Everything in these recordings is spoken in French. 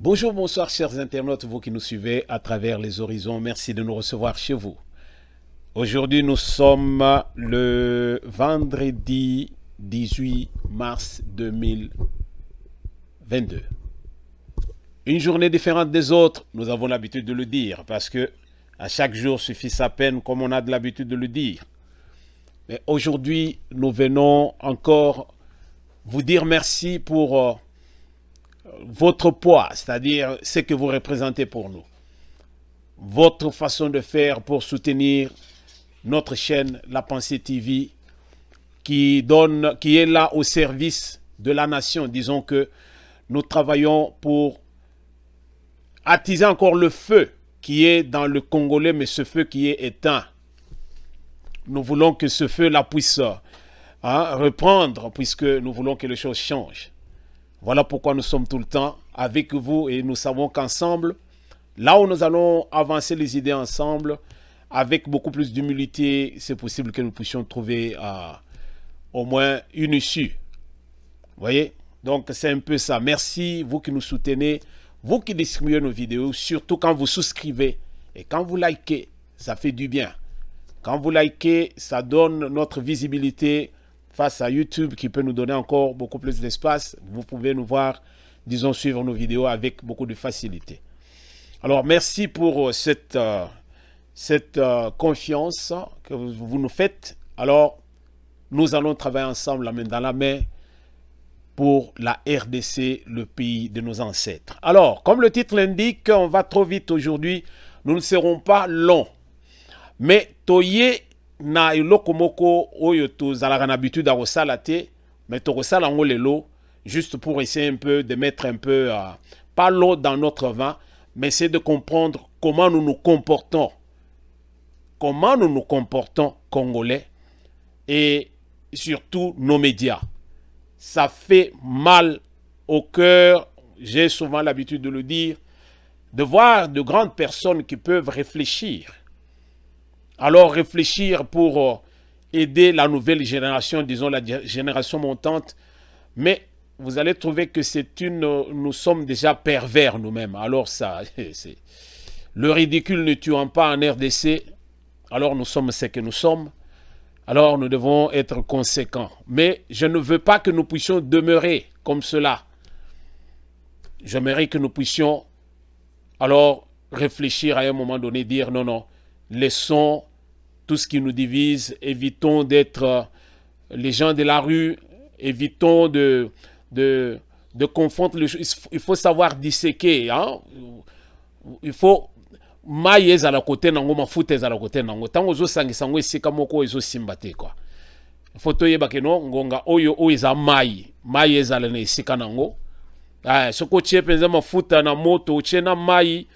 Bonjour, bonsoir chers internautes, vous qui nous suivez à travers les horizons, merci de nous recevoir chez vous. Aujourd'hui nous sommes le vendredi 18 mars 2022. Une journée différente des autres, nous avons l'habitude de le dire, parce que à chaque jour suffit sa peine, comme on a de l'habitude de le dire. Mais aujourd'hui, nous venons encore vous dire merci pour votre poids, c'est-à-dire ce que vous représentez pour nous. Votre façon de faire pour soutenir notre chaîne La Pensée TV qui est là au service de la nation. Disons que nous travaillons pour attiser encore le feu qui est dans le Congolais, mais ce feu qui est éteint. Nous voulons que ce feu-là puisse reprendre, puisque nous voulons que les choses changent. Voilà pourquoi nous sommes tout le temps avec vous et nous savons qu'ensemble, là où nous allons avancer les idées ensemble, avec beaucoup plus d'humilité, c'est possible que nous puissions trouver au moins une issue. Vous voyez? Donc c'est un peu ça. Merci, vous qui nous soutenez, vous qui distribuez nos vidéos, surtout quand vous souscrivez et quand vous likez, ça fait du bien. Quand vous likez, ça donne notre visibilité face à YouTube qui peut nous donner encore beaucoup plus d'espace. Vous pouvez nous voir, disons, suivre nos vidéos avec beaucoup de facilité. Alors, merci pour cette confiance que vous nous faites. Alors, nous allons travailler ensemble, la main dans la main, pour la RDC, le pays de nos ancêtres. Alors, comme le titre l'indique, on va trop vite aujourd'hui. Nous ne serons pas longs. Mais toye na iloko moko oyo tozalaka na habitude à kosala te, mais tokosala ngo lelo juste pour essayer un peu de mettre un peu pas l'eau dans notre vin, mais c'est de comprendre comment nous nous comportons. Comment nous nous comportons Congolais et surtout nos médias. Ça fait mal au cœur, j'ai souvent l'habitude de le dire, de voir de grandes personnes qui peuvent réfléchir. Alors réfléchir pour aider la nouvelle génération, disons la génération montante, mais vous allez trouver que nous sommes déjà pervers nous-mêmes. Alors ça, le ridicule ne tuant pas en RDC, alors nous sommes ce que nous sommes, alors nous devons être conséquents. Mais je ne veux pas que nous puissions demeurer comme cela. J'aimerais que nous puissions alors réfléchir à un moment donné, dire non, non, laissons tout ce qui nous divise, évitons d'être les gens de la rue, évitons de confondre les choses. Il faut savoir disséquer. Hein? Il faut maïs à la côté nango, mafoutes à la côté nango. Tant aux sangi sango et sikamoko et simbate quoi. Il faut toye bakeno ngonga oyo oiza maïs à la sikanango. Ce côté penza mafuta na moto chena maï.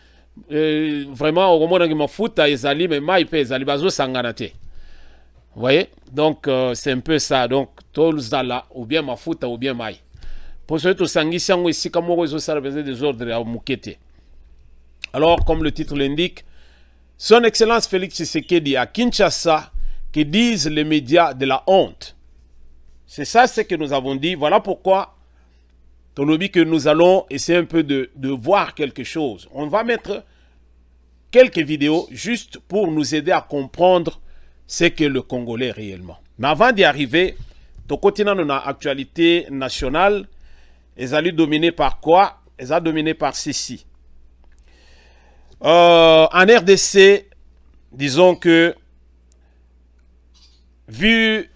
Vraiment au moment où mafuta ezali mais mai pe ezali bazo sangana te. Vous voyez? Donc c'est un peu ça. Donc tolzala ou bien mafuta ou bien mai. Pour ce to sangi sango ici comme ozo sala besoin des ordres à mukete. Alors comme le titre l'indique, son excellence Félix Tshisekedi à Kinshasa qui disent les médias de la honte. C'est ça ce que nous avons dit. Voilà pourquoi que nous allons essayer un peu de voir quelque chose. On va mettre quelques vidéos juste pour nous aider à comprendre ce qu'est le Congolais réellement. Mais avant d'y arriver, au continent de l'actualité nationale, ils allaient dominer par quoi? Ils allaient dominer par ceci. En RDC, disons que vu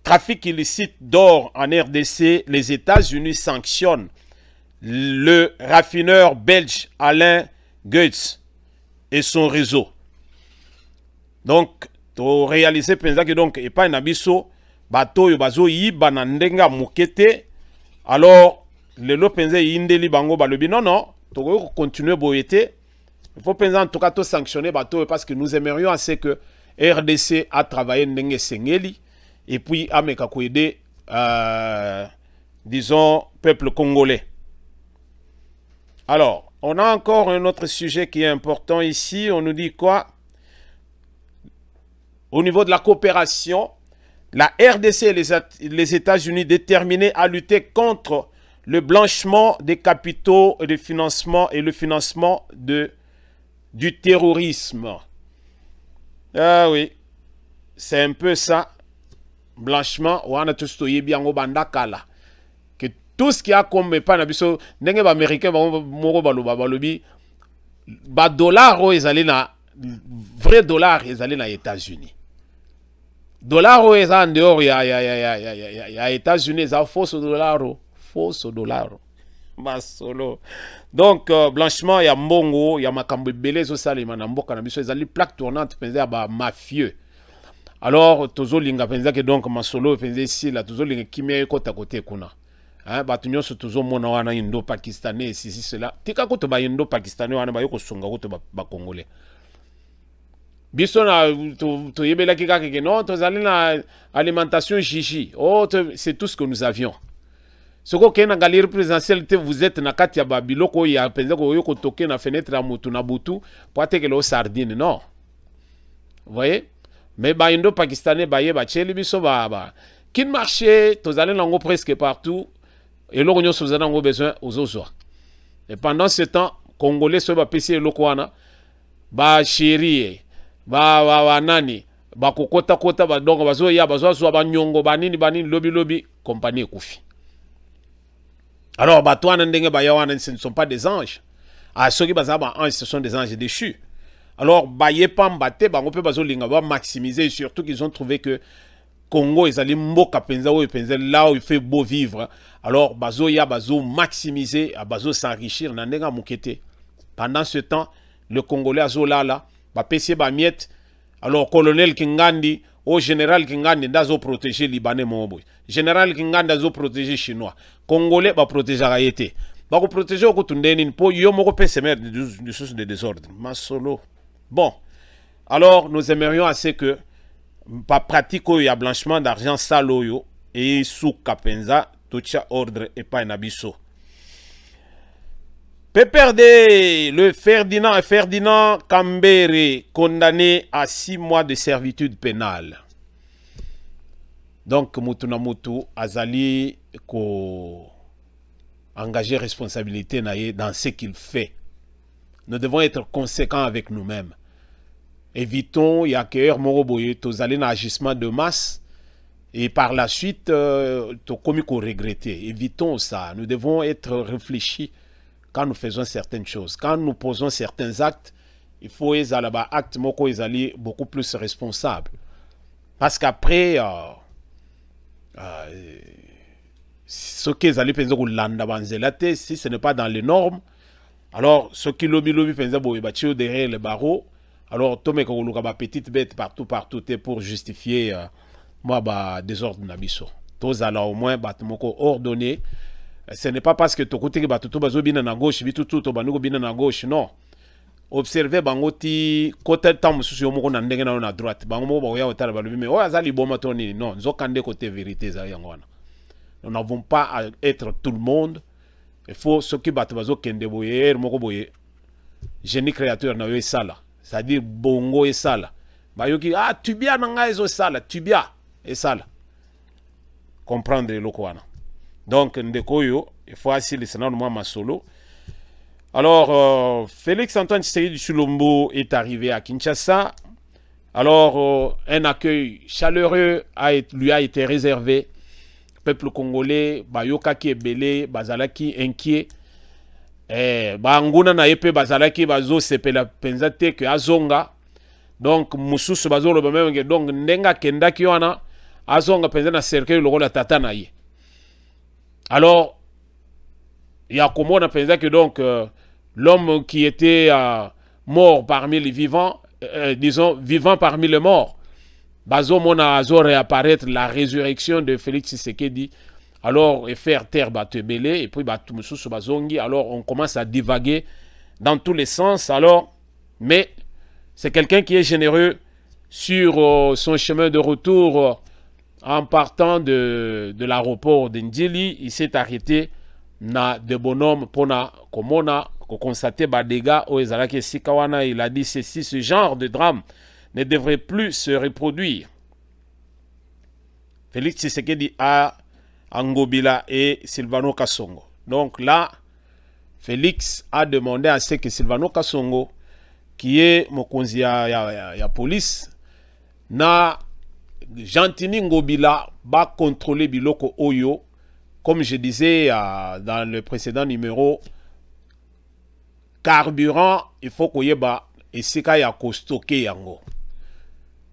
trafic illicite d'or en RDC, les États-Unis sanctionnent le raffineur belge Alain Goetz et son réseau. Donc, to réaliser que donc et pas nabiso bato yo bazo yiba na ndenga mukete. Alors le lopenze yindeli bango balobi non non, to continuer boyete. Il faut penser en tout cas to sanctionner bato parce que nous aimerions assez que RDC a travaillé ndenge sengeli. Et puis, Ameka aider, disons, peuple congolais. Alors, on a encore un autre sujet qui est important ici. On nous dit quoi? Au niveau de la coopération, la RDC et les États-Unis déterminés à lutter contre le blanchiment des capitaux et, le financement du terrorisme. Ah oui, c'est un peu ça. Blanchiment, on a tous bien au bandakala. Que tout ce qui a comme pas n'abisso, n'engé ba américain ba lobi, ba dollar ils allaient na vrai dollar ils allaient na États-Unis. Dollar ils en dehors ya États-Unis ça fausse dollar. Masolo. Donc blanchiment ya mbongo ya makambo belé zo salima na mboka na biso ils allaient plaque tournante penza ba mafieux. Alors, tozo linga penza que donc masolo penza ici là tozo linga kimé kota côté kuna. Hein ba tunyo so tozo mona wana indo pakistanais ici cela. Tika ko to ba indo pakistanais wana ba yoko songa ko to ba congolais. Biso na to yebela kika ke non to zali na alimentation chichi. Oh c'est tout ce que nous avions. Ce que na galerie présidentielle vous êtes na kati ya babiloko ya penza ko yoko toke na fenêtre ya mutu na butu pour ateke lo sardine non. Vous voyez? Mais ba indo pakistanais ba ye ba cheli biso ba kin marché to zali nango presque partout et lo gonyo so zana ngo besoin aux autres. Et pendant ce temps congolais so ba pesi eloko wana ba chérie ba nani ba kokota kota ba dongo bazo ya bazo so ba nyongo banini lobi compagnie kufi. Alors ba toi ndenge ba yawana ce ne sont pas des anges. Ah ceux qui bazaba anges ce sont des anges déchus. Alors, baye pambate, bango pe bazo linga ba maximiser, surtout qu'ils ont trouvé que Congo ils allaient mboka penza ou penza là où il fait beau vivre. Alors bazo ya bazo maximiser, bazo s'enrichir na ndenga mukete. Pendant ce temps, le Congolais azo là ba pesier ba miette. Alors colonel Kingandi au général Kingandi ndazo protéger libanais moboy. Général Kingandi ndazo protéger chinois. Congolais ba protéger ayete. Ba ko protéger ko tundeni po yo moko pese mer de source de désordre. Masolo. Bon, alors nous aimerions assez que par pratique il y a blanchiment d'argent saloyo et sous kapenza tout ordre et pas un abisso. PPRD, le Ferdinand Kambere, condamné à 6 mois de servitude pénale. Donc Mutuna Mutu Azali ko engager responsabilité dans ce qu'il fait. Nous devons être conséquents avec nous-mêmes. Évitons, il y a que Moroboye, tous aller dans agissement de masse et par la suite, tout comme qu'on regretter. Évitons ça. Nous devons être réfléchis quand nous faisons certaines choses. Quand nous posons certains actes, il faut les actes beaucoup plus responsables. Parce qu'après, ce qu'ils allaient penser si ce n'est pas dans les normes, alors ce qui lobby penser derrière les barreaux. Alors, tout le monde a petite bête partout pour justifier moi désordre nabiso. Tous alors au moins ordonné. Ce n'est pas parce que tout côté tout bazo bina na gauche, tout banugo bina na gauche, non. Observez bangoti côté temps mususu yo moko na ndenge na droite. Bango mo ba ya otala balobi mais o azali boma toni non, nzokande côté vérité za yangwana. Nous n'avons pas à être tout le monde. Il faut ce qui bato bazo kende boyer moko boyer. Génie créateur na yo sala. C'est-à-dire bongo et sala. Bayoki ah tubia nanga ezo sala, tubia et sala. Comprendre le koana. Donc ndekoyo, il faut assis le sénat moi masolo. Alors Félix Antoine Tshisekedi Tshilombo est arrivé à Kinshasa. Alors un accueil chaleureux lui a été réservé. Peuple congolais, bayoka ki ebele, bazalaki inquiet. Banguna na yepe bazalaki bazo sepela penzate ke azonga. Donc mususu bazo lo bamenge donc ndenga kendaki wana azonga penza na cercueil lokola tata na ye. Alors il y a comment on pensa que donc l'homme qui était mort parmi les vivants, disons vivant parmi les morts, bazo mona azo réapparaître la résurrection de Félix Tshisekedi. Alors, et faire terre batebele, et puis batumususu bazongi, alors on commence à divaguer dans tous les sens. Alors, mais c'est quelqu'un qui est généreux sur son chemin de retour en partant de l'aéroport d'Ndjili. Il s'est arrêté na de bonhomme pour constater des dégâts au Ezalaki Sikawana. Il a dit ceci, ce genre de drame ne devrait plus se reproduire. Félix Tshisekedi a Angobila et Silvano Kasongo. Donc là, Félix a demandé à ce que Silvano Kasongo, qui est mokonzi ya police, na Gentini Ngobila va contrôler Biloko Oyo. Comme je disais dans le précédent numéro, carburant, il faut qu'il y ait et c'est qu'il y a stocké yango.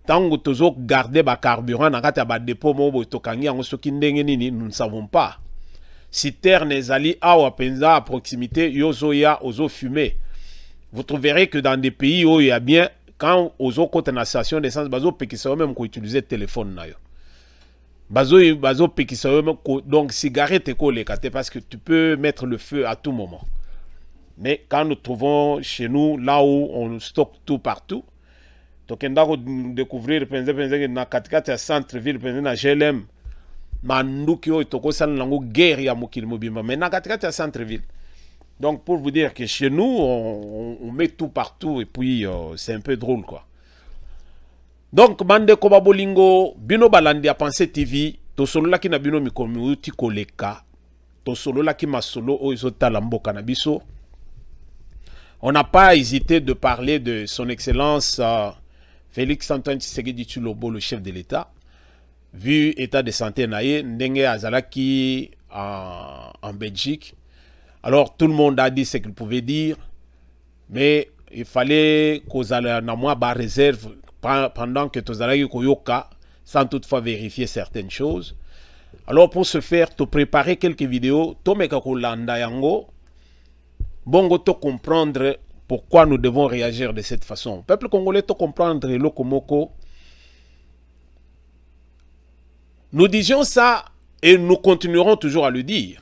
Tant que tu garder ba carburant dans le dépôt mobo tokangi yango soki ndenge nini, nous ne savons pas. Si terre n'est allée à Penza à proximité, yozoya ozo fumé. Vous trouverez que dans des pays où il y a bien, quand ozo côté na station d'essence, bazo pekisa même ko utiliser téléphone na yo. Bazo pekisa même donc cigarette ko lekate parce que tu peux mettre le feu à tout moment. Mais quand nous trouvons chez nous, là où on stocke tout partout, donc on doit découvrir na katikati centre-ville, na GLM, manduki o itoko sala nango guerre ya mokili mobimba, mais na katikati centre-ville. Donc pour vous dire que chez nous, on met tout partout et puis c'est un peu drôle quoi. Donc bande koba bolingo, bino balandi a pensé TV, to solo la ki na bino mikomuti koleka, to solo la ki masolo o izota lambo kanabiso. On n'a pas hésité de parler de son excellence Félix Antoine Tshisekedi Tshilombo, le chef de l'État. Vu l'état de santé naïe, ndenge azalaki en Belgique. Alors tout le monde a dit ce qu'il pouvait dire, mais il fallait qu'on ait une réserve pendant que tozalaki koyoka, sans toutefois vérifier certaines choses. Alors pour ce faire, tu préparer quelques vidéos, tu meka kolanda yango. Bongo to comprendre pourquoi nous devons réagir de cette façon. Peuple congolais to comprendre le komoko. Nous disions ça et nous continuerons toujours à le dire.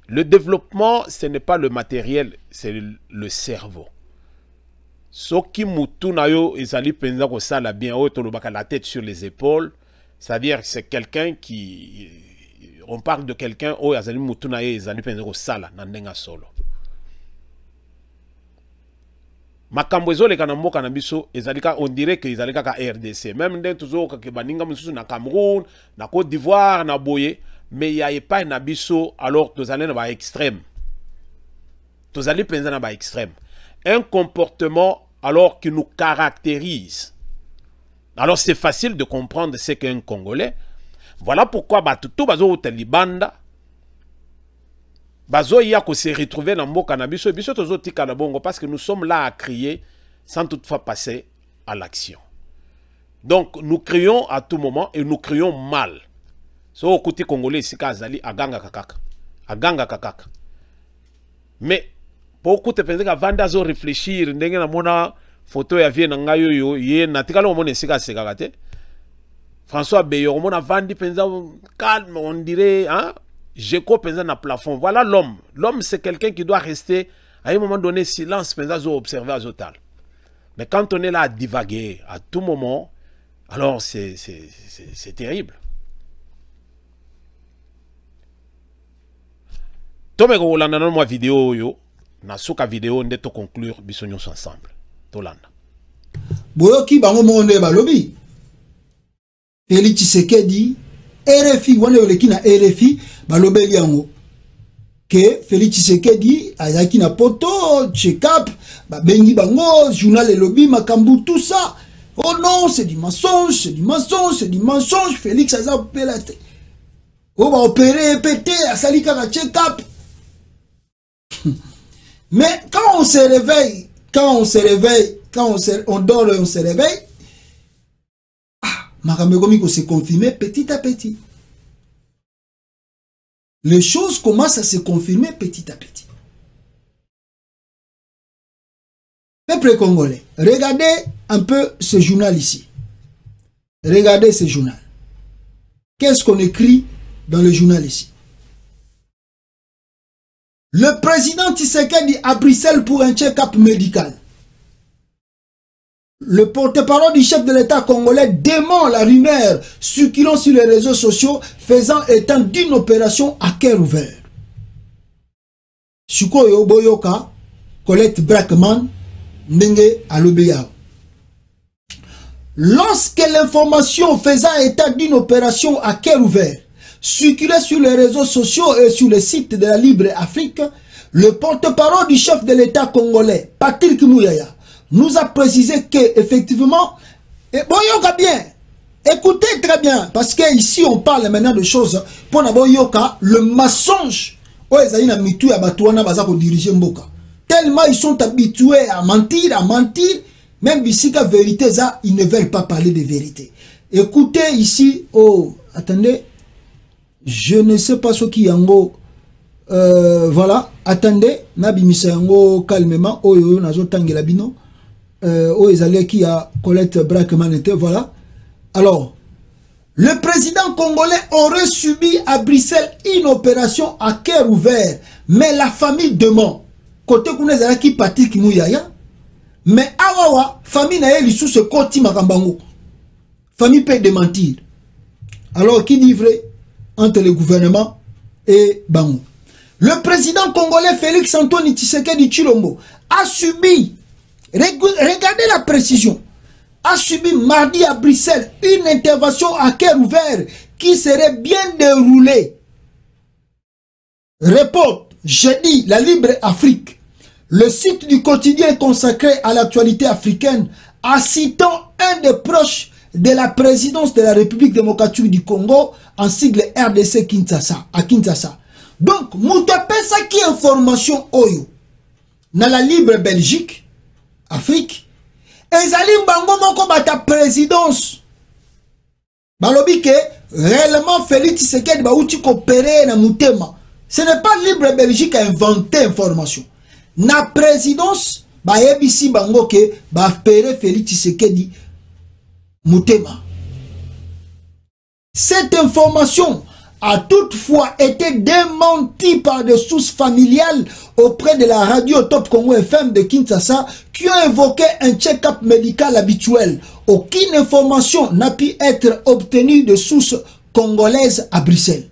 Le développement, ce n'est pas le matériel, c'est le cerveau. Soki mutu na yo ezali penza ko sala bien o to lobaka la tête sur les épaules, c'est-à-dire que c'est quelqu'un qui on parle de quelqu'un o ezali mutu na yo ezali penza ko sala na ndenga solo. Makambo ezoleka na mboka na biso ezalika on dirait que ezalika ka RDC même ndenge toujours ka baninga mususu na Cameroun na Côte d'Ivoire na Boye mais ya epa na biso alors tozali na ba extrême tozali penza na ba extrême un comportement alors qui nous caractérise. Alors c'est facile de comprendre ce qu'est un Congolais. Voilà pourquoi tout bazo talibanda bazo ya ko se retrouver dans mboka na biso biso tozo tika na bongo parce que nous sommes là à crier sans toutefois passer à l'action. Donc nous crions à tout moment et nous crions mal. So côté congolais ici kazali aganga kakaka. Mais beaucoup te penser qu'avant zo réfléchir ndenge na mona photo ya vie na ngayo yo ye na tikala mo mona sika sekakate. François Beyo mona vandi penza calme on dirait hein. Jéco penza na plafond. Voilà l'homme. L'homme, c'est quelqu'un qui doit rester à un moment donné silence, penza zo observer à zotal. Mais quand on est là à divaguer à tout moment, alors c'est terrible. Tomeko olanda na moi vidéo yo, na suka vidéo nde to conclure biso nyonso ensemble. Tolanda. Boyoki bango monde balobi. Félix Tshisekedi RFI wana yoleki na RFI balobeli yango que Félix Tshisekedi ayaki na poto check-up babengi bango journal le lobby makambu tout ça. Oh non, c'est du mensonge, c'est du mensonge, c'est du mensonge. Félix a opéré. On va opérer, péter, à sali kaka check-up. Mais quand on se réveille, on dort et on se réveille, Maramegomi s'est confirmé petit à petit. Les choses commencent à se confirmer petit à petit. Peuple congolais, regardez un peu ce journal ici. Regardez ce journal. Qu'est-ce qu'on écrit dans le journal ici? Le président Tshisekedi à Bruxelles pour un check-up médical. Le porte-parole du chef de l'État congolais dément la rumeur circulant sur les réseaux sociaux faisant état d'une opération à cœur ouvert. Sukoyo Boyoka, Colette Brackman, Ndenge Alobeya. Lorsque l'information faisant état d'une opération à cœur ouvert circulait sur les réseaux sociaux et sur le site de la Libre Afrique, le porte-parole du chef de l'État congolais, Patrick Mouyaya, nous a précisé qu'effectivement, bon, yoka bien, écoutez très bien, parce qu'ici on parle maintenant de choses, pour n'avoir yoka, le mensonge, tellement ils sont habitués à mentir, même ici la vérité, ça, ils ne veulent pas parler de vérité. Écoutez ici, oh, attendez, je ne sais pas ce qui est en haut. Voilà, attendez, nabimisa yango calmement, oyo nazo tangela bino, ezale qui a Colette Brackman était, voilà. Alors, le président congolais aurait subi à Bruxelles une opération à cœur ouvert, mais la famille demande, côté Kounezala qui Patrick Mouyaya, mais awawa, famille naëli sous ce côté makambango, famille peut démentir. Alors, qui dit vrai entre le gouvernement et Bango? Le président congolais Félix Antoine Tshisekedi Tshilombo a subi, regardez la précision, a subi mardi à Bruxelles une intervention à cœur ouvert qui serait bien déroulée. Reporte jeudi la Libre Afrique, le site du quotidien consacré à l'actualité africaine, en citant un des proches de la présidence de la République démocratique du Congo, en sigle RDC Kinshasa, à Kinshasa. Donc, Moutapesa qui information oyo na la Libre Belgique, Afrique, ezali mbango moko bata présidence. Balobi ke réellement Félix Tshisekedi ba uti coopérer na Mutema. Ce n'est pas Libre Belgique a inventé information. Na présidence ba yebisi bango ke ba pere Félix Tshisekedi Mutema. Cette information a toutefois été démenti par des sources familiales auprès de la radio Top Congo FM de Kinshasa qui ont évoqué un check-up médical habituel. Aucune information n'a pu être obtenue de sources congolaises à Bruxelles.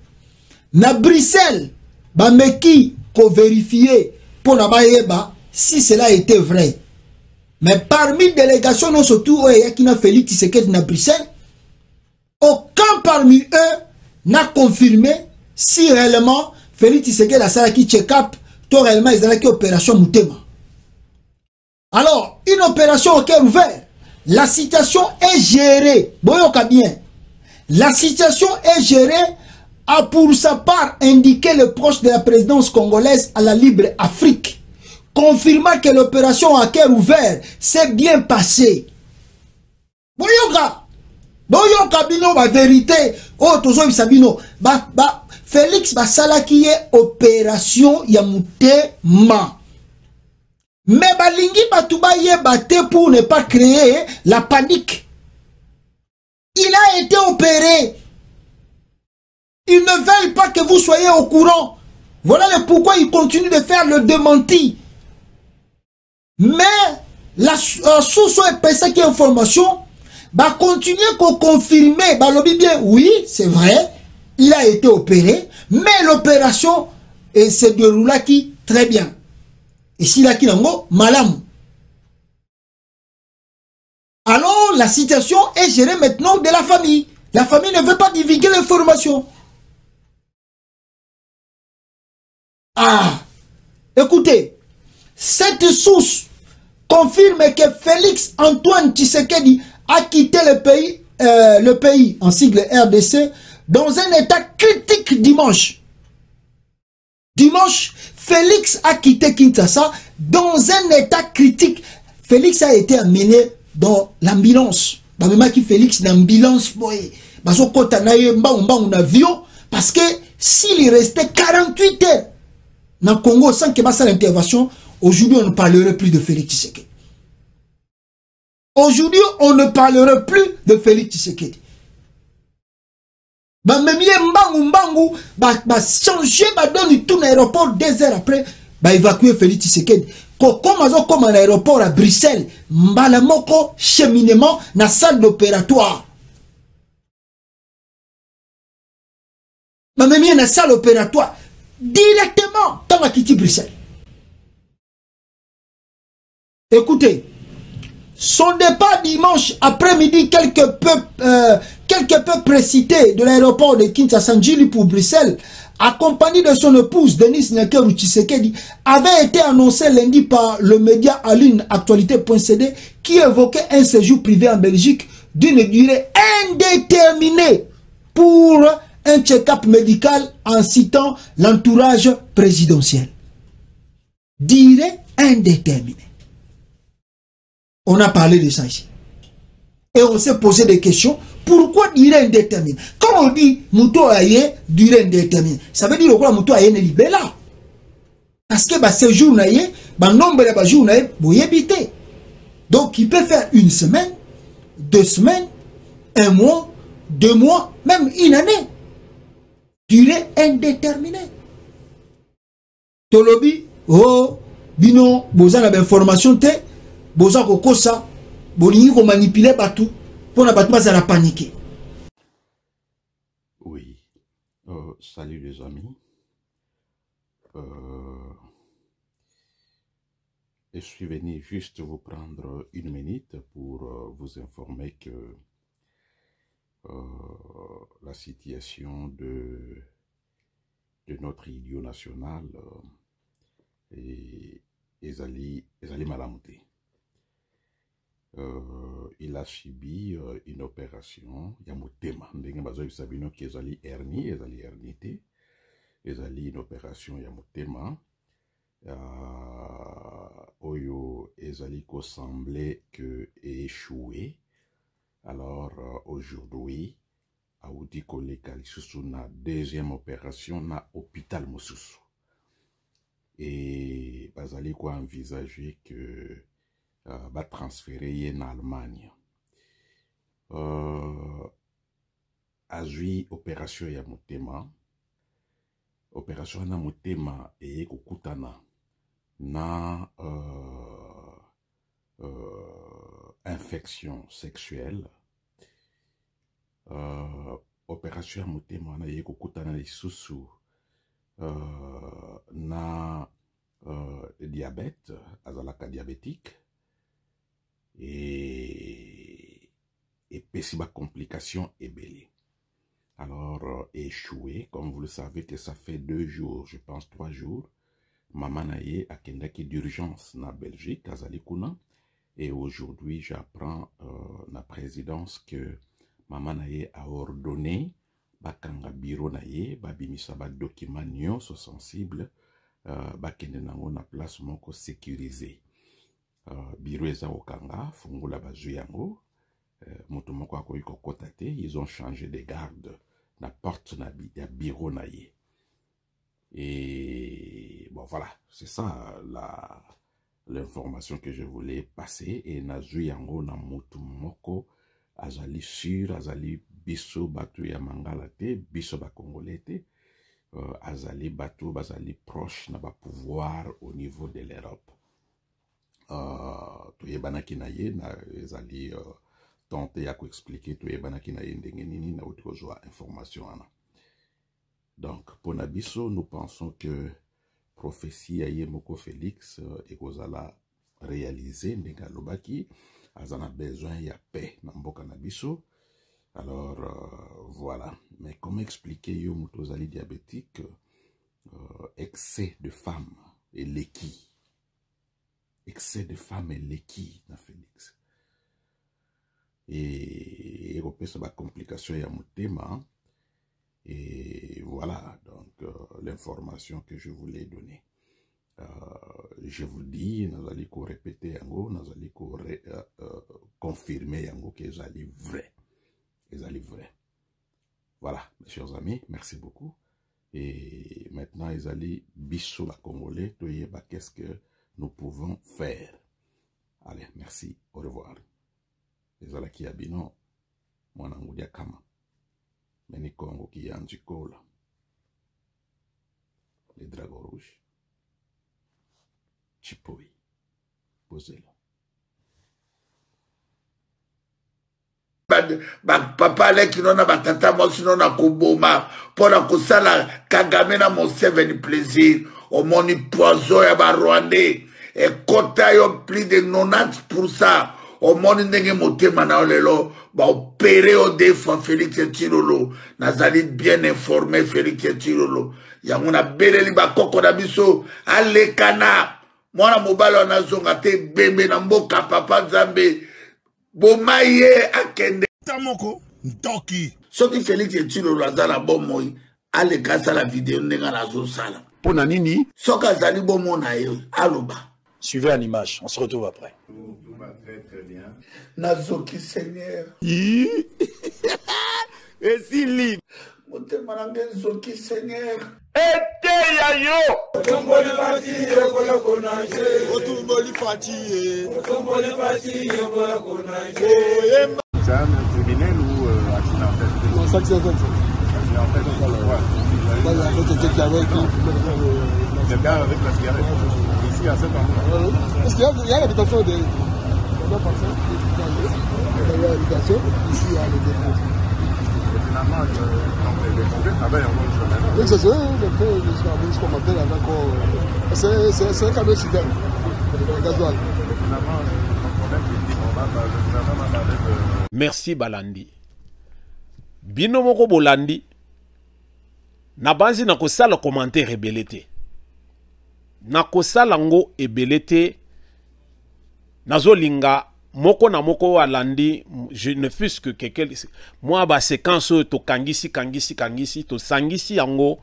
Na Bruxelles, ba meki ko vérifier pour na ba si cela était vrai. Mais parmi délégations non surtout qui n'a Félix Tshisekedi na Bruxelles, aucun parmi eux n'a confirmé si réellement Félix Tshisekedi a salaki check-up, tout réellement ils ont une opération Mutema. Alors, une opération au cœur ouvert, la situation est gérée. Boyoka bien. La situation est gérée, a pour sa part indiqué le proche de la présidence congolaise à la Libre Afrique, confirmant que l'opération à cœur ouvert s'est bien passée. Boyoka. Boyoka bino ba vérité. Oh, tozo bisabino. Félix basalaki ye opération ya Mutema. Mais balingi batuba ye bate pour ne pas créer la panique. Il a été opéré. Ils ne veulent pas que vous soyez au courant. Voilà le pourquoi ils continuent de faire le démenti. Mais la source épaisse qui est information va continuer qu'on confirmer. Bah, le bien, oui, c'est vrai. Il a été opéré. Mais l'opération se déroule qui très bien. Et si la kinango, malam. Alors, la situation est gérée maintenant de la famille. La famille ne veut pas divulguer l'information. Ah, écoutez, cette source confirme que Félix Antoine Tshisekedi a quitté le pays en sigle RDC dans un état critique dimanche. Dimanche, Félix a quitté Kinshasa dans un état critique. Félix a été amené dans l'ambulance. Félix l'ambulance, avion, parce que s'il restait 48 heures dans le Congo sans qu'il y ait l'intervention, aujourd'hui on ne parlerait plus de Félix Tshisekedi. Aujourd'hui on ne parlerait plus de Félix Tshisekedi. Changer, donner tout l'aéroport 2 heures après, évacuer Félix Tshisekedi. Comme un aéroport à Bruxelles, Mbalamoko cheminement dans la salle d'opératoire. Dans la salle opératoire, directement dans la Kitty Bruxelles. Écoutez, son départ dimanche après-midi quelque peu précité de l'aéroport de Kinshasa-Njili pour Bruxelles, accompagné de son épouse Denise Nyakeru Tshisekedi, avait été annoncé lundi par le média Aline Actualité.cd qui évoquait un séjour privé en Belgique d'une durée indéterminée pour un check-up médical en citant l'entourage présidentiel. Durée indéterminée. On a parlé de ça ici. Et on s'est posé des questions. Pourquoi durée indéterminée? Quand on dit Mouto Aye, durée indéterminée, ça veut dire que Mouto Aye n'est libéré là. Parce que ce jour, nombre de jours, vous habitez. Donc il peut faire une semaine, 2 semaines, 1 mois, 2 mois, même une année. Durée indéterminée. Tolobi, oh, bino, boza na information te, boza kokosa, bolingi ko manipuler batou, pour na batou baza la paniquer. Oui, salut les amis. Je suis venu juste vous prendre 1 minute pour vous informer que la situation de notre idiot national est malamouté. Il a subi une opération, il y a motema, une opération, il y a motema, oyo ezali ko semblait que échoué. Alors aujourd'hui, audi koleka lisusu na 2e opération na hôpital mosusu. Et bazali ko envisager que va transférer en Allemagne. Azui opération ya motema. Opération na motema et kokutana na infection sexuelle. Opération ya motema na ye kokutana lisusu na diabète, azalaka diabétique. Et pessiba complication ebele. Alors, échoué, comme vous le savez que ça fait 2 jours, je pense 3 jours, maman naye a kendaki d'urgence na Belgique, azali kuna, et aujourd'hui j'apprends na présidence que maman naye a ordonné bakanga bureau naye, babimisa ba document nyonso sensible, bakende nango na place moko sécurisé. Bureau eza okanga, fungula bazwi yango, moto moko akoyi kokota te, ils ont changé de garde na porte na bureau naye. Et bon voilà, c'est ça l'information que je voulais passer. Et nazwi yango na moto moko azali sur, azali biso batu ya mangala te, biso ba congolais te, azali batu bazali proche na ba pouvoir au niveau de l'Europe. Toyebanaki na ye na ezali tenter ya ko expliquer toyebanaki na ye ndenge nini na uti kozwa information ana. Donc pour Nabiso, nous pensons que prophétie ya ye moko Félix ekozala réalisé ndenge alobaki azana besoin ya paix na mboka Nabiso. Alors voilà, mais comment expliquer yo mutozali diabétique, excès de femmes et l'équi. Excès de femmes et l'équi na Félix. Et il y a complication ya motema. Et voilà, donc l'information que je voulais donner. Je vous dis, nous allons répéter yango, nous allons confirmer yango que les allez vrai. Les allez vrai. Voilà, mes chers amis, merci beaucoup. Et maintenant, les allez biso la Congolais, qu'est-ce que nous pouvons faire. Allez, merci, au revoir. Les allez qui abino, mon angudia kama. Meni Congo qui yanji kola. Les dragons rouges. Chipoi. Posez-le. Papa leki nona batata mosi nona kuboma pona kusala Kagame na Museveni plaisir au moni poison ya ba Rwandais et kota yo plus de 90% omoni ndenge motema na lelo ba opéré au défend Félix Tshilolo nazali bien informé Félix Tshilolo yango na beleli ba koko na biso alekana mwana mobala nazonga te bembe na mboka papa Nzambe bomaye akende tamoko ntoki soki Félix Tshilolo azala bomoi aleka sala vidéo ndenga nazo sala Pona nini? soki azali bomona ye aloba. Suivez à l'image, on se retrouve après. Tout va très très bien. Nazoki Seigneur. Et si libre. Motema na ngai Zoki Seigneur. Ete ya yo. Otomboli fati yekola konanje. Otomboli fati Otomboli fati yekola konanje. C'est un criminel ou accidentel? Non, ça c'est ça. Le gars avec la cigarette. Ici à cet endroit. Parce qu'il y a l'habitation de... Il y a l'habitation, ici il y a le dépôt. Et finalement, les convicts avaient un bon chemin. Oui, c'est ça, le commentaire avec... C'est un camion citerne, le gasoil. Et finalement, le problème qui dit qu'on va parler de... Merci Balandi. Bino moko bolandi. Nabanzi na kosala commentaire ebele te. Na kosala ngo ebele te. Nazolinga moko na moko walandi, je ne fût que quelqu'un moi ba séquence to kangisi to sangisi yango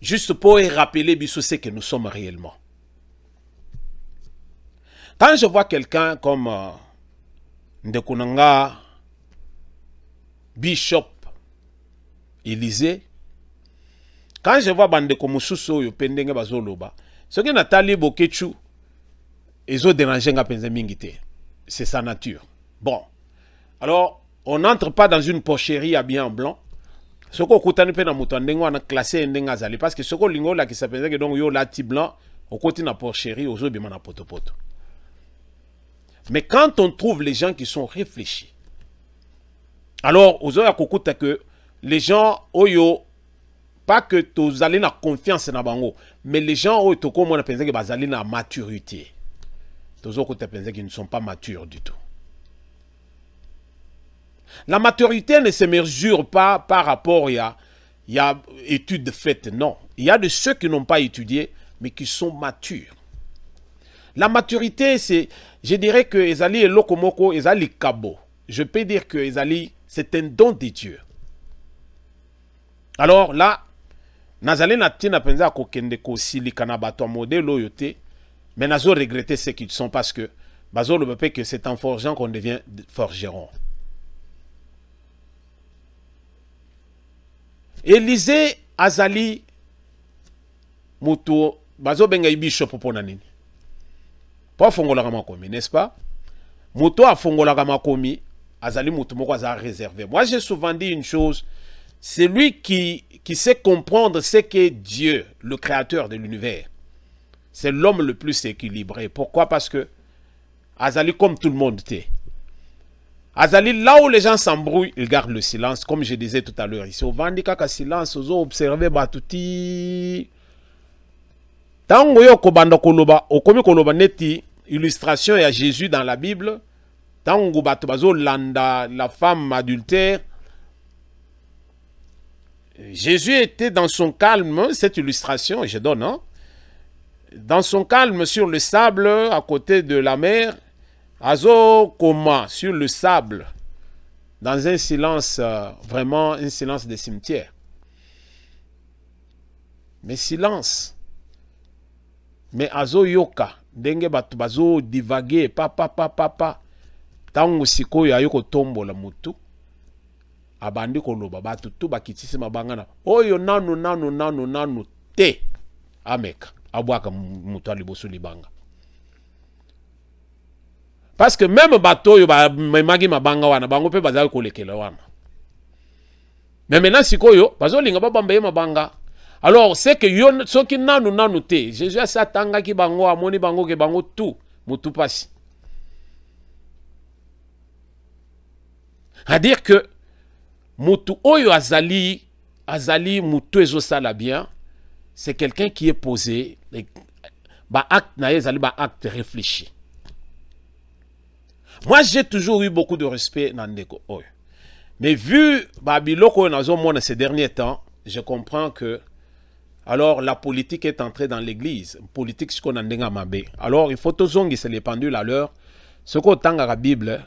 juste pour rappeler biso ce que nous sommes réellement. Quand je vois quelqu'un comme Ndekunanga Bishop Élysée, quand je vois bande comme Mususo yo pendenge bazoloba, ce que Nathalie Bokechu ezo déranger nga penza mingite. C'est sa nature. Bon. Alors, on n'entre pas dans une porcherie habillée en blanc. Ce qu'on koutane pe na mutandengo on a classé ndenga zali parce que ce qu'on lingo là qui s'appelle que donc yo lati blanc, au côté na porcherie ozo bima na potopoto. Mais quand on trouve les gens qui sont réfléchis, alors ozo ya kokuta que les gens oyo pas que tu allez na confiance na bango, mais les gens oyo to comme on a pensé que bazali na maturité. Tous autres qui ne sont pas matures du tout. La maturité ne se mesure pas par rapport à études faites, non. Il y a de ceux qui n'ont pas étudié, mais qui sont matures. La maturité, c'est, je dirais que Ezali et Lokomoko, Ezali Kabo. Je peux dire que Ezali, c'est un don de Dieu. Alors là, Nazali Natina Penza Kokende Ko Silikana Bato modèle Oyote. Mais nous avons regretté ce qu'ils sont parce que Bazo le que c'est en forgeant qu'on devient forgeron. Élysée Azali Muto Bazo Benga Bishop Ponanini. Pas Fongola Ramakomi, n'est-ce pas? Muto a Fongola Ramakomi, Azali Muto Moko a réservé. Moi j'ai souvent dit une chose, c'est lui qui sait comprendre ce qu'est Dieu, le créateur de l'univers. C'est l'homme le plus équilibré. Pourquoi? Parce que Azali, comme tout le monde, t'es. Azali, là où les gens s'embrouillent, ils gardent le silence. Comme je disais tout à l'heure ici. Au Vandika, silence, aux observer, Batouti. Tango yo kobanda koloba, okomi koloba neti, illustration à Jésus dans la Bible. Tango batubazo landa, la femme adultère. Jésus était dans son calme, cette illustration, je donne, hein. Dans son calme sur le sable à côté de la mer, Azo Koma sur le sable, dans un silence, vraiment un silence de cimetière. Mais silence. Mais Azo Yoka, Denge Batubazo divaguer, papa, tango siko ya yoko tombo la mutu, abandi koloba, batutu bakitisi mabangana, oyo nanu te, ameka. Parce que même bateau yo ba magi mabanga wana bango pe bazali kolekela wana. Mais maintenant sikoyo bazo linga ba bambaye mabanga. Alors c'est que yo soki nanu te. Jésus a satanga ki bango amoni bango ke bango tout mutu pasi. À dire que mutu oyo azali mutu ezo sala bien. C'est quelqu'un qui est posé, acte réfléchi. Moi, j'ai toujours eu beaucoup de respect dans Ndeko. Mais vu Babiloko Nazomona ces derniers temps, je comprends que alors la politique est entrée dans l'église. Politique, ce qu'on a dit. Alors, il faut tous c'est les pendules à l'heure. Ce qu'on tang à la Bible,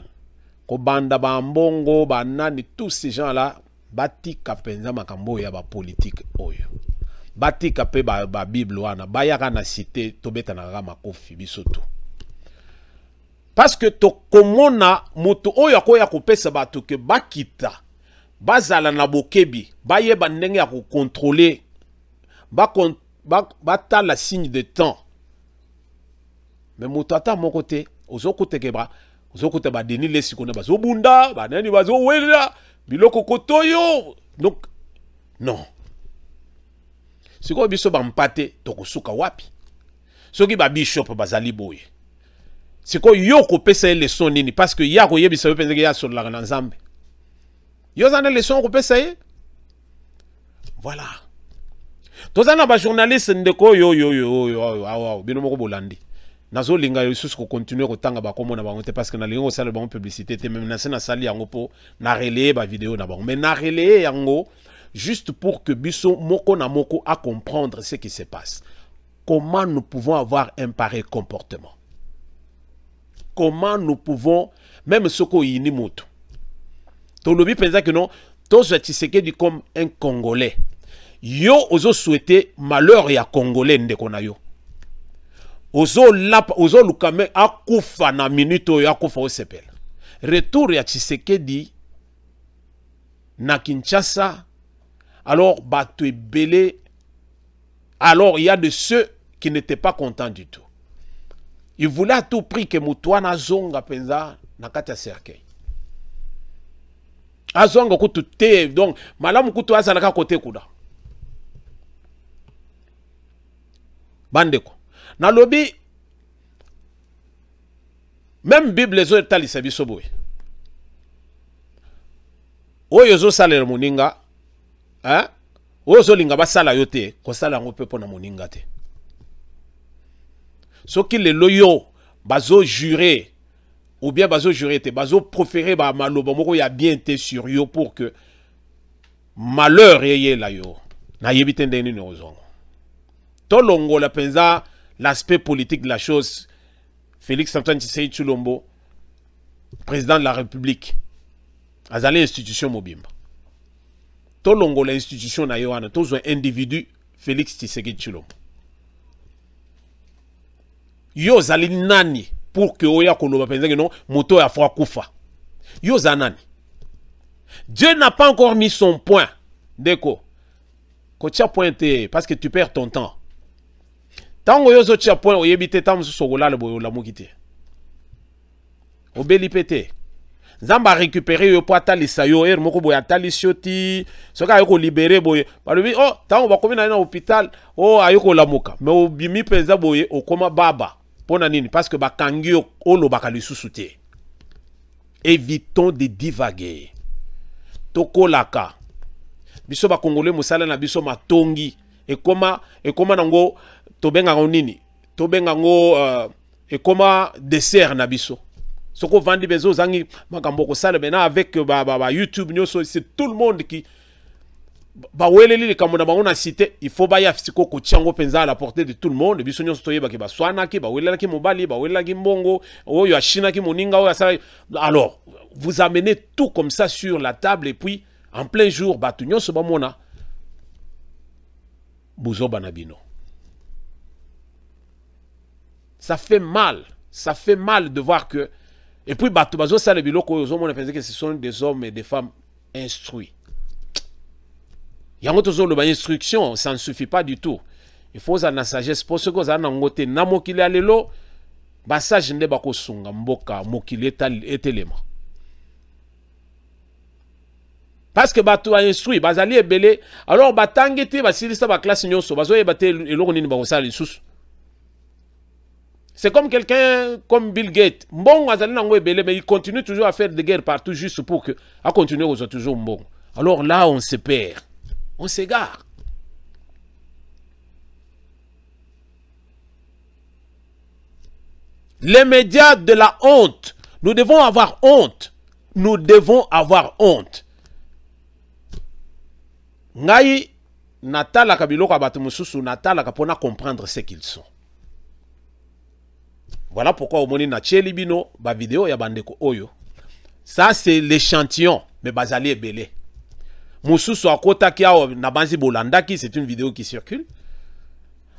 ko banda bambongo, banani, tous ces gens-là, bati kapenza makambo ya ba politique oyo. Bati kapé ba Bible wana, bayaka na cité, tobeta na rama kofi bisoto. Parce que to komona moto oyo akoya kopesa bato ke bakita bazala na bokebi bayeba ndenge ya ko contrôler ba la signe de temps. Mais moto ata mon côté ozokote keba ozokote ba deni lesi kona bazo bunda ba nani bazo wela biloko kotoyo. Donc non. Siko biso ba mpate to kosuka wapi. Soki ba bishop bazali boye. C'est quoi yo ko pesa leçon nini parce que ya ko yebi sa penze ya sur la nzambe. Yo zana leçon ko pesa ye. Voilà. Tozana ba journaliste ndeko yo bino moko bolandi. Nazo linga yo susu ko continuer ko tanga ba komona ba ngote parce que na lingo sala ba publicité te même na sali yango po na relayer ba vidéo na ba. Mais na relayer yango juste pour que biso moko na moko à comprendre ce qui se passe. Comment nous pouvons avoir un pareil comportement? Comment nous pouvons, même ce qu'on y ni moto. Tolobi pensa que non, tout ce Tshisekedi comme un Congolais. Yo ozo souhaité malheur ya Congolais ndekona yo. Ozo lukame akufa na minuto ya akufa osepel. Retour ya Tshisekedi na Kinshasa. Alors bato ebele. Alors il y a de ceux qui n'étaient pas contents du tout. Il voulait à tout prix que Moutouana zonga penza na kati ya cercueil. Azonga kutu te donc malamu kutu azalaka kote kuda. Bandeko. Na lobi même Bible zo talisa biso boye. Oyo zo salera moninga, hein? Oyo zo linga basala yo te, ko sala ngo pepo na moninga te. Ce qui les loyaux, bazo juré, ou bien bazo juré, bazo proféré, ba maloba moko ya bien été sur yo pour que malheur yeye la yo. Na yebite ndeni no zongo. Tolongo la penza l'aspect politique de la chose. Félix Antoine Tshisekedi Tshilombo, président de la République, azali institution mobimba. Tolongo la institution na yo ana, tozo individu Félix Tshisekedi Tshilombo. Yo zali nani pour que oya koloba penza que non moto ya fwa kufa. Yo zanani. Dieu n'a pas encore mis son point. Deko. Ko tia pointé parce que tu perds ton temps. Tango yo zo tia point oyebite tam so sogola le boyo la mokite. Obeli pété. Zamba récupérer yo po atalisa yo moko boya talisioti soka yo ko libérer boye. Balobi oh tango ba komi na hôpital oh ayoko la moka. Mais obimi penza boye okoma baba. Parce que bakangio olo bakalisusuté. Évitons de divaguer. Toko laka. Biso ba congolais musala na biso matongi. Et comment nango tobenga nini? Tobenga ngo et comment dessert na biso. Soko vandi bezo zangi makambo ko sala bena avec YouTube nyoso c'est tout le monde qui baweleli kamona bango cité il faut baya fisiko ko tiango penza à la portée de tout le monde biso nyonso toyeba ke baswana ki bawelela ki mobali bawelela ki mbongo oyo ashina ki moninga oyo asala. Alors vous amenez tout comme ça sur la table et puis en plein jour batu nyonso bamona buzo banabino. Ça fait mal de voir que et puis batu bazo sala biloko oyo mona penser que ce sont des hommes et des femmes instruits. Il y a une instruction, ça ne suffit pas du tout. Il faut la sagesse. Pour ce que vous avez ngote na mokile alelo, basage nde bako sunga mboka mokile etelema. Parce que bato a instruit, bazali ebele, alors batangete basilisa ba classe nyonso, bazo yebate eloko nini bako sala lisusu. C'est comme quelqu'un comme Bill Gates. Mbongo azali nango ebele, mais il continue toujours à faire des guerres partout juste pour que à continuer aux autres toujours mbongo. Alors là on se perd. On s'égare. Les médias de la honte Nous devons avoir honte. Nous devons avoir honte. Ngai natala kabiloko abatu mususu natala kapona comprendre ce qu'ils sont. Voilà pourquoi au moni na cheli bino ba vidéo ya bandeko oyo. Ça c'est l'échantillon mais bazali ebele. Mususu akota ki awo na banzi bolandaki, c'est une vidéo qui circule.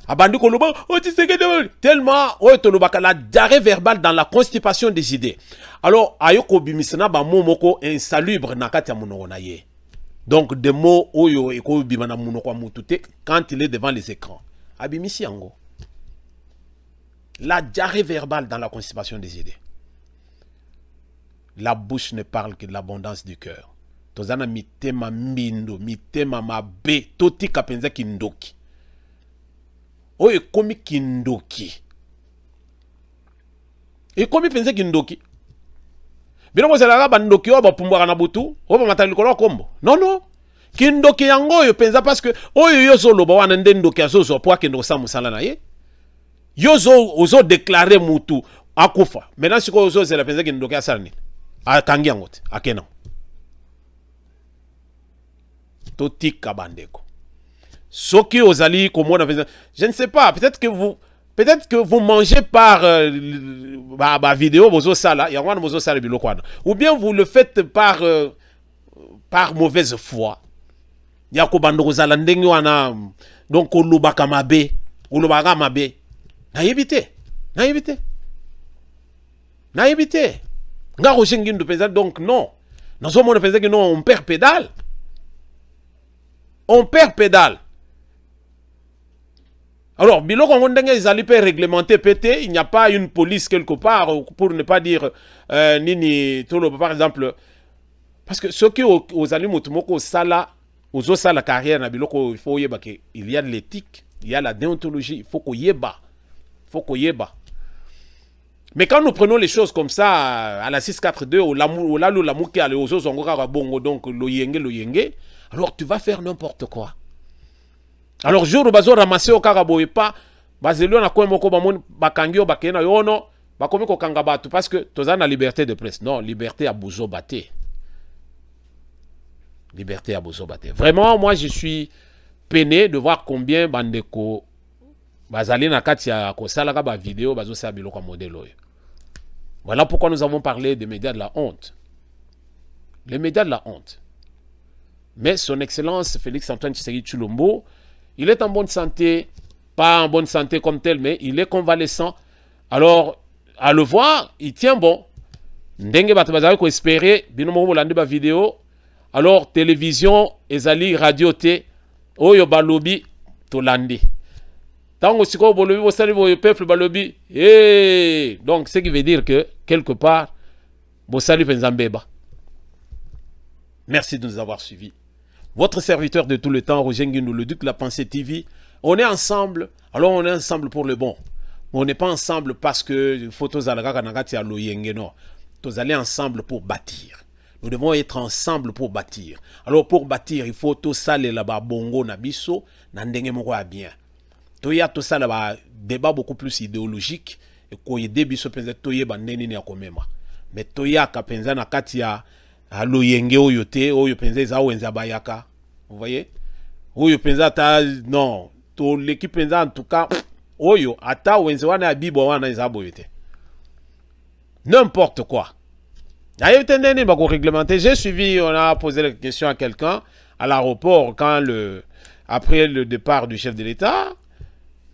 Abandiko loba oh Tshisekedi tellement oh tolobaka la diarrhée verbale dans la constipation des idées. Alors ayoko bimisana ba momoko insalubre na kati ya monoko na ye. Donc des mots oyo eko bimana monoko mutute quand il est devant les écrans. Abimisi yango. La diarrhée verbale dans la constipation des idées. La bouche ne parle que de l'abondance du cœur. Tozana mitema mindo, mitema mabe, toti kapenza kindoki. Oye komi kindoki. E komi penza kindoki. Bino mozela bandoki oba pumbwa na butu, oba matali kolo kombo. Non non. Kindoki yango yo penza parce que oyo yo zo loba wana ndendoki azozo po akendo sa musala na ye. Yo zo ozo déclarer mutu akufa. Maintenant siko ozo zela penza kindoki asala ni. Akangi yango te, akena. Totika bandeko. Soki ozali komona penza, je ne sais pas, peut-être que vous mangez par vidéo bozo sala, yango bozo sala biloko wana. Ou bien vous le faites par mauvaise foi. Yako bandoko zala ndenge wana donc olubaka mabe, olubaka mabe. Na yebite. Na yebite. Na yebite. Nga roshengi ndo penza donc non. Nazo mona penza que non, on perd pédale. On perd pédale. Alors, biloko ngondenge izali pe réglementé pété, il n'y a pas une police quelque part pour ne pas dire nini tolo par exemple parce que ceux qui aux ali mutumoko sala ozo sala carrière na biloko il faut yeba que il y a de l'éthique, il y a la déontologie, il faut qu'on yeba. Faut qu'on yeba. Mais quand nous prenons les choses comme ça à la 642 au lalu la muki ale ozo zongoka bongo donc loyenge, alors tu vas faire n'importe quoi. Alors jour où bazo ramasser au karaboye pas bazelo na ko moko bamoni bakangio bakena yono bakomi ko kanga batu parce que toza na liberté de presse. Non, liberté à bozo baté. Liberté à bozo baté. Vraiment moi je suis peiné de voir combien bandeko bazali na kati ya ko sala ka ba vidéo bazo sa biloko modèle oyo. Voilà pourquoi nous avons parlé des médias de la honte. Les médias de la honte. Mais son excellence Félix Antoine Tshisekedi Tshilombo, il est en bonne santé, pas en bonne santé comme tel, mais il est convalescent. Alors, à le voir, il tient bon. Ndenge batabazari ko espérer, binomo bolande ba vidéo. Alors, télévision, ezali radio te, oyo balobi tolandi. Tango siko bolobi bosali bo peuple balobi, donc ce qui veut dire que quelque part bosali penzambeba. Merci de nous avoir suivis. Votre serviteur de tout le temps, Roger Nguindou, le Duc La Pensée TV. On est ensemble, alors on est ensemble pour le bon. On n'est pas ensemble parce que photos à la Nagati à l'Oyenge, non. Nous allons ensemble pour bâtir. Nous devons être ensemble pour bâtir. Alors pour bâtir, il faut tout ça là-bas, bongo, nabiso, nandenge moko a bien. Tout ya tout ça là-bas, débat beaucoup plus idéologique, et qu'on y débiso penza toye bandeni ni akomema. Mais toya kapenza na katia Allo yenge oyo te oyo penza eza wenza bayaka. Vous voyez? Oyo penza ta non, to l'équipe penza en tout cas oyo ata wenza wana ya bibo wana eza boyote. N'importe quoi. D'ailleurs, j'ai suivi, on a posé la question à quelqu'un à l'aéroport quand après le départ du chef de l'État.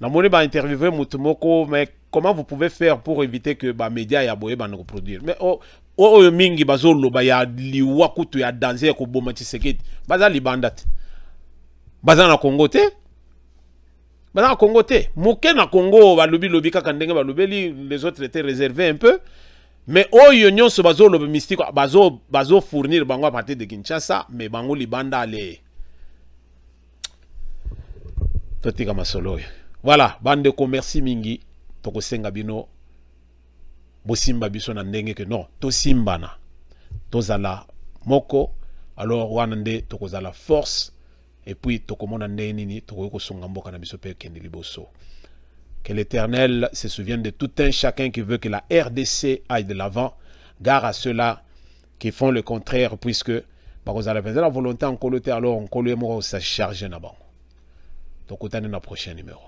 La monnaie va interviewer Mutumoko, mais comment vous pouvez faire pour éviter que les médias y aboyent nous reproduire? Mais mingi bazolo ba ya liwa kutu ya danser ko boma Tshisekedi baza libandat baza na Congo te baza na Congo te moke na Congo balobi lobi kaka ndenge balobeli les autres étaient réservés un peu mais oyo nyonso bazolo mystique bazo fournir bango à partir de Kinshasa mais bango libanda ale totika masolo. Voilà bande ko merci mingi toko senga bino bosimba biso na ndenge que non to simbana tozala moko alors wanande tokozala force et puis tokomona ndenge nini tokoyoko songa mboka na biso pe kende liboso. Que l'Éternel se souvienne de tout un chacun qui veut que la RDC aille de l'avant. Gare à ceux-là qui font le contraire, puisque la volonté en coloté, alors on colle ça charge na bon. Donc, on a un prochain numéro.